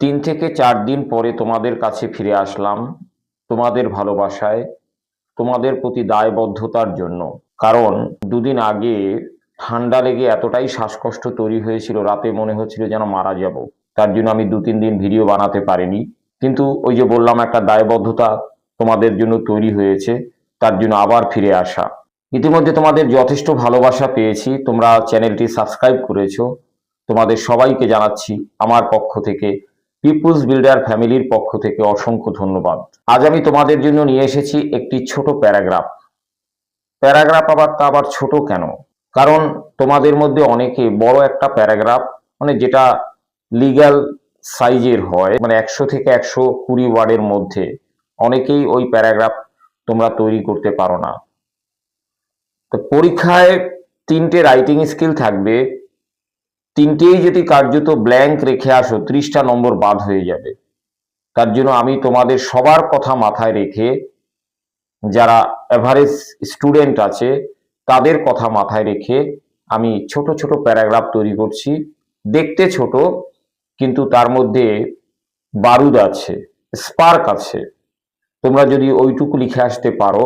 3 থেকে 4 দিন পরে তোমাদের কাছে ফিরে আসলাম, তোমাদের ভালোবাসায়, তোমাদের প্রতি দায়বদ্ধতার জন্য। কারণ 2 দিন আগে ঠান্ডা লেগে এতটাই শ্বাসকষ্ট তৈরি হয়েছিল, রাতে মনে হচ্ছিল যেন মারা যাব। তার জন্য আমি 2-3 দিন ভিডিও বানাতে পারিনি। কিন্তু ওই যে বললাম, একটা দায়বদ্ধতা তোমাদের জন্য তৈরি হয়েছে, তার জন্য আবার ফিরে আসা। ইতিমধ্যে তোমাদের যথেষ্ট ভালোবাসা পেয়েছি, তোমরা চ্যানেলটি সাবস্ক্রাইব করেছো। তোমাদের সবাইকে জানাচ্ছি আমার পক্ষ থেকে, পিপুলস বিল্ডার ফ্যামিলির পক্ষ থেকে অসংখ্য ধন্যবাদ। আজ আমি তোমাদের জন্য নিয়ে এসেছি একটি ছোট প্যারাগ্রাফ। আবার তা আবার ছোট কেন? কারণ তোমাদের মধ্যে অনেকে বড় একটা প্যারাগ্রাফ, মানে যেটা লিগ্যাল সাইজের হয়, মানে 100 থেকে 120 ওয়ার্ডের মধ্যে, অনেকেই ওই প্যারাগ্রাফ তোমরা তৈরি করতে পারো না। তো পরীক্ষায় 3টে রাইটিং স্কিল থাকবে, 3টেই যদি কার্যত ব্ল্যাঙ্ক রেখে আসো, 30টা নম্বর বাদ হয়ে যাবে। তার জন্য আমি তোমাদের সবার কথা মাথায় রেখে, যারা এভারেজ স্টুডেন্ট আছে তাদের কথা মাথায় রেখে আমি ছোট ছোট প্যারাগ্রাফ তৈরি করছি। দেখতে ছোট, কিন্তু তার মধ্যে বারুদ আছে, স্পার্ক আছে। তোমরা যদি ওইটুকু লিখে আসতে পারো,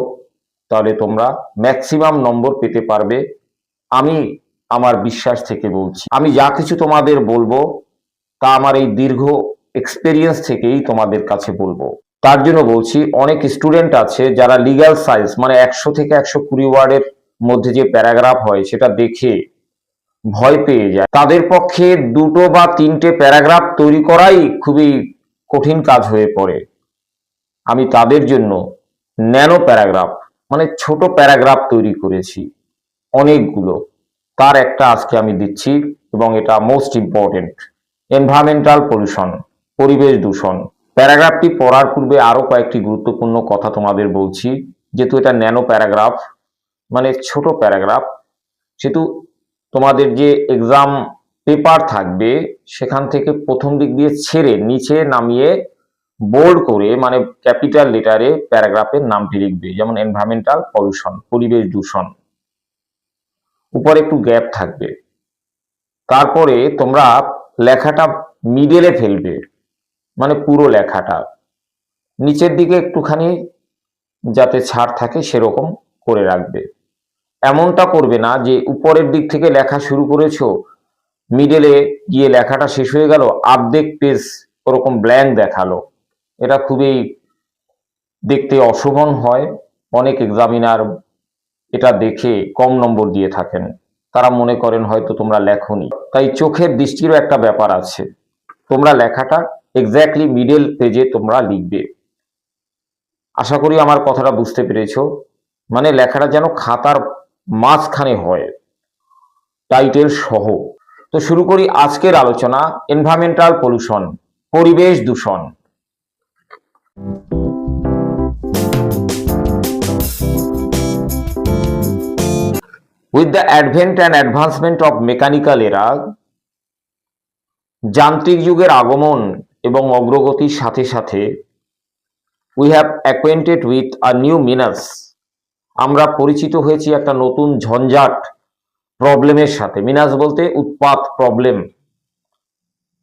তাহলে তোমরা ম্যাক্সিমাম নম্বর পেতে পারবে। আমি আমার বিশ্বাস থেকে বলছি। আমি যা কিছু তোমাদের বলবো, তা আমার এই দীর্ঘ এক্সপেরিয়েন্স থেকেই তোমাদের কাছে বলবো। তার জন্য বলছি, অনেক স্টুডেন্ট আছে যারা লিগ্যাল সাইজ, মানে 100 থেকে 120 ওয়ার্ডের মধ্যে যে প্যারাগ্রাফ হয়, সেটা দেখে ভয় পেয়ে যায়। তাদের পক্ষে 2টো বা 3টে প্যারাগ্রাফ তৈরি করাই খুবই কঠিন কাজ হয়ে পড়ে। আমি তাদের জন্য ন্যানো প্যারাগ্রাফ, মানে ছোট প্যারাগ্রাফ তৈরি করেছি অনেকগুলো। তার একটা আজকে আমি দিচ্ছি, এবং এটা মোস্ট ইম্পর্টেন্ট। এনভায়রনমেন্টাল পলিউশন, পরিবেশ দূষণ। প্যারাগ্রাফটি পড়ার পূর্বে আরো কয়েকটি গুরুত্বপূর্ণ কথা তোমাদের বলছি। যেহেতু এটা ন্যানো প্যারাগ্রাফ, মানে ছোট প্যারাগ্রাফ, সেহেতু তোমাদের যে এক্সাম পেপার থাকবে, সেখান থেকে প্রথম দিক দিয়ে ছেড়ে নিচে নামিয়ে বোল্ড করে, মানে ক্যাপিটাল লেটারে প্যারাগ্রাফের নামটি লিখবে। যেমন এনভায়রনমেন্টাল পলিউশন, পরিবেশ দূষণ। উপরে একটু গ্যাপ থাকবে। তারপরে তোমরা লেখাটা মিডলে ফেলবে, মানে পুরো লেখাটা নিচের দিকে একটুখানি যাতে ছাড় থাকে সেরকম করে রাখবে। এমনটা করবে না যে উপরের দিক থেকে লেখা শুরু করেছো, মিডলে গিয়ে লেখাটা শেষ হয়ে গেল, অর্ধেক পেজ ওরকম ব্ল্যাঙ্ক দেখালো। এটা খুবই দেখতে অশোভন হয়। অনেক এক্সামিনার এটা দেখে কম নম্বর দিয়ে থাকেন, তারা মনে করেন হয়তো তোমরা লেখনি। তাই চোখের দৃষ্টিরও একটা ব্যাপার আছে। তোমরা লেখাটা এক্স্যাক্টলি মিডল পেজে তোমরা লিখবে। আশা করি আমার কথাটা বুঝতে পেরেছো। মানে লেখাটা যেন খাতার মাঝখানে হয়, টাইটেল সহ। তো শুরু করি আজকের আলোচনা, এনভায়রনমেন্টাল পলিউশন, পরিবেশ দূষণ। With the advent and advancement of mechanical era, যান্ত্রিক যুগের আগমন এবং অগ্রগতির সাথে সাথে, we have acquainted with a new menace, আমরা পরিচিত হয়েছি একটা নতুন ঝঞ্ঝাট, প্রবলেমের সাথে। মিনাস বলতে উৎপাত, প্রবলেম,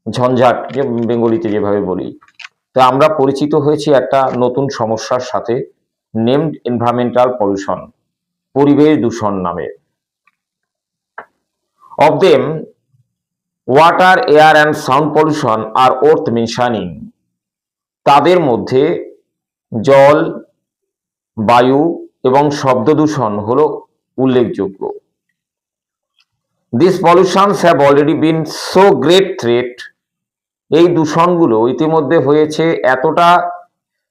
ঝঞ্ঝাট যে বেঙ্গলিতে যেভাবে বলি। তো আমরা পরিচিত হয়েছি একটা নতুন সমস্যার সাথে, নেমড এনভায়রনমেন্টাল পলিউশন, পরিবেশ দূষণ নামে। Of them, water, air and sound pollution are worth mentioning. তাদের মধ্যে জল, বায়ু এবং শব্দ দূষণ হলো উল্লেখযোগ্য। These pollutions have already been so great threat, এই দূষণগুলো ইতিমধ্যে হয়েছে এতটা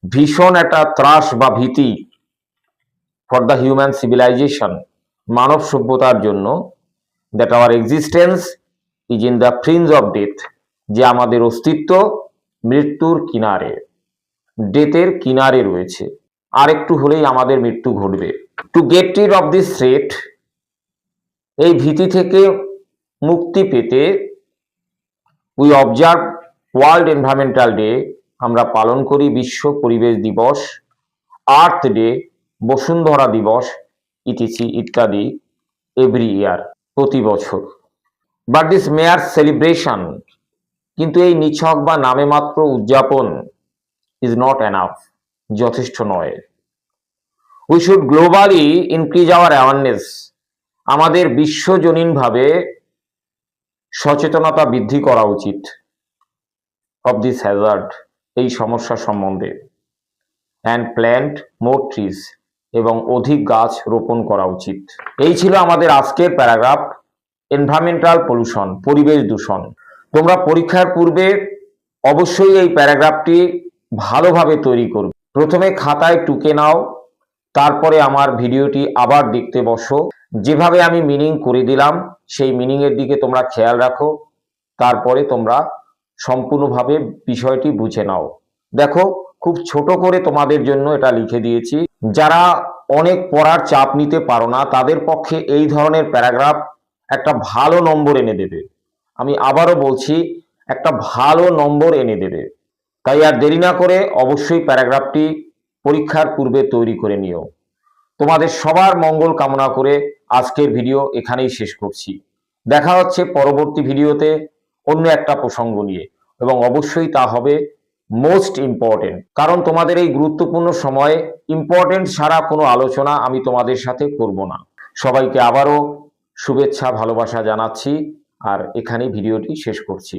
ভীষণ একটা ত্রাস বা ভীতি, ফর দ্য হিউম্যান সিভিলাইজেশন, মানব সভ্যতার জন্য, that our existence is in the fringe of death, যে আমাদের অস্তিত্ব মৃত্যুর কিনারে, ডেথের কিনারে রয়েছে, আর একটু হলেই আমাদের মৃত্যু ঘটবে। To get rid of this threat, এই ভীতি থেকে মুক্তি পেতে, we observe world environmental day, আমরা পালন করি বিশ্ব পরিবেশ দিবস, আর্থ ডে, বসুন্ধরা দিবস, ইটিসি ইত্যাদি, এভরি ইয়ার, প্রতি বছর। বাট দিস মেয়ার সেলিব্রেশন, কিন্তু এই নিছক বা নামে মাত্র উদযাপন ইজ নট এনাফ, যথেষ্ট নয়। We should globally increase our awareness, আমাদের বিশ্বজনীনভাবে সচেতনতা বৃদ্ধি করা উচিত অফ দিস হ্যাজার্ড, এই সমস্যা সম্বন্ধে। অ্যান্ড প্ল্যান্ট মোর ট্রিজ, এবং অধিক গাছ রোপণ করা উচিত। এই ছিল আমাদের আজকের প্যারাগ্রাফ, এনভায়রনমেন্টাল পলিউশন, পরিবেশ দূষণ। তোমরা পরীক্ষার পূর্বে অবশ্যই এই প্যারাগ্রাফটি ভালোভাবে তৈরি করবে। প্রথমে খাতায় টুকে নাও, তারপরে আমার ভিডিওটি আবার দেখতে বসো। যেভাবে আমি মিনিং করে দিলাম সেই মিনিংয়ের দিকে তোমরা খেয়াল রাখো, তারপরে তোমরা সম্পূর্ণভাবে বিষয়টি বুঝে নাও। দেখো, খুব ছোট করে তোমাদের জন্য এটা লিখে দিয়েছি। যারা অনেক পড়ার চাপ নিতে পারো না, তাদের পক্ষে এই ধরনের প্যারাগ্রাফ একটা ভালো নম্বর এনে দেবে। আমি আবারও বলছি, একটা ভালো নম্বর এনে দেবে। তাই আর দেরি না করে অবশ্যই প্যারাগ্রাফটি পরীক্ষার পূর্বে তৈরি করে নিও। তোমাদের সবার মঙ্গল কামনা করে আজকের ভিডিও এখানেই শেষ করছি। দেখা হচ্ছে পরবর্তী ভিডিওতে অন্য একটা প্রসঙ্গ নিয়ে, এবং অবশ্যই তা হবে মোস্ট ইম্পর্টেন্ট। কারণ তোমাদের এই গুরুত্বপূর্ণ সময়ে ইম্পর্টেন্ট ছাড়া কোনো আলোচনা আমি তোমাদের সাথে করব না। সবাইকে আবারও শুভেচ্ছা ভালোবাসা জানাচ্ছি, আর এখানেই ভিডিওটি শেষ করছি।